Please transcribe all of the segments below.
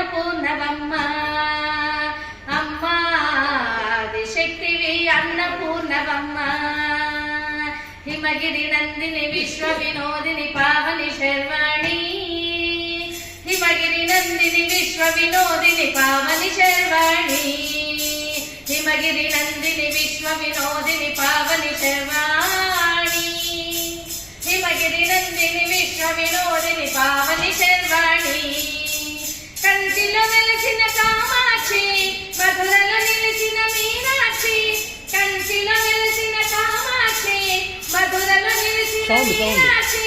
అన్నపూర్ణవమ్మ అమ్మ ఆదిశక్తివి అన్నపూర్ణవమ్మ హిమగిరి నందిని విశ్వ వినోదిని పావని శర్వాణి హిమగిరి నందిని విశ్వ వినోదిని పావని శర్వాణి హిమగిరి నందిని విశ్వ వినోదిని పావని శర్వాణి హిమగిరి నందిని విశ్వ వినోదిని పావని శర్వాణి కంచిలో వెలసిన కామాక్షి మధురలో నిలిచిన మీనాక్షి కంచిలో వెలసిన కామాక్షి మధురలో నిలిచిన మీనాక్షి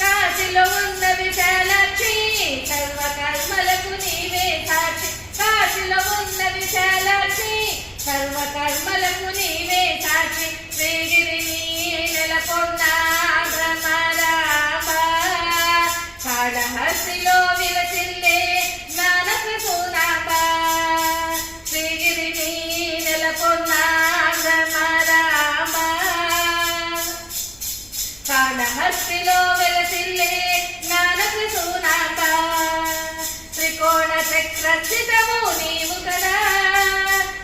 కాశీలో ఉన్న విశాలాక్షి సర్వకర్మలకు నీవే సాక్షి కాశీలో ఉన్న విశాలాక్షి సర్వకర్మలకు నీవే సాక్షి శ్రీగిరిని నెలకొన్న బ్రహ్మరామ కాళహస్తిలో విలసిల్లే జ్ఞానప్రసూనామ శ్రీగిరిని నెలకొన్న బ్రహ్మరామ కాళహస్తిలో విలసిల్లే జ్ఞానప్రసూనామ త్రికోణ చక్రస్థితము నీవు కదా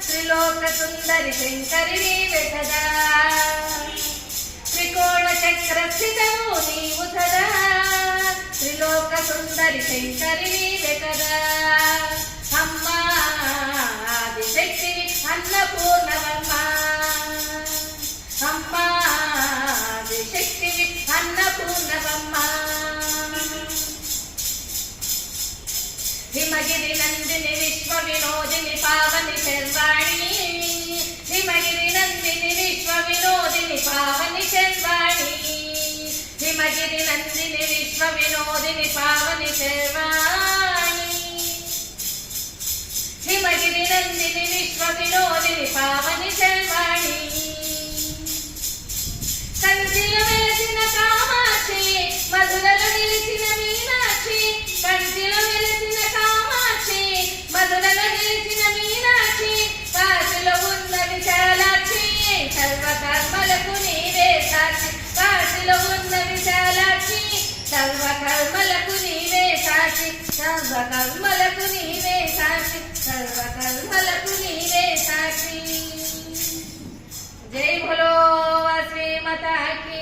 త్రిలోక సుందరి శంకరి నీవే కదా త్రికోణ చక్రస్థితము నీవు కదా త్రిలోక సుందరి శంకరి నీవే కదా అమ్మా ఆదిశక్తివి అన్నపూర్ణవమ్మ అమ్మా ఆదిశక్తివి అన్నపూర్ణవమ్మ హిమగిరి నందిని విశ్వ వినోదిని పావని శర్వాణి హిమగిరి నందిని విశ్వ వినోదిని పావని శర్వాణి హిమగిరి నందిని విశ్వ వినోదిని పావని శర్వాణి హిమగిరి నందిని విశ్వ వినోదిని పావని శర్వాణి కంచిలో వెలసిన కామాక్షి మధురలో నిలిచిన మీనాక్షి కంచిలో వెలసిన కామాక్షి మధురలో నిలిచిన మీనాక్షి కాశీలో ఉన్న విశాలాక్షి సర్వకర్మలకు నీవే సాక్షి కాశీలో ఉన్న విశాలాక్షి సర్వకర్మలకు నీవే సాక్షి సర్వకర్మలకు నీవే సాక్షి సర్వకర్మలకు నీవే సాక్షి జై భోలో శ్రీ మాతా కీ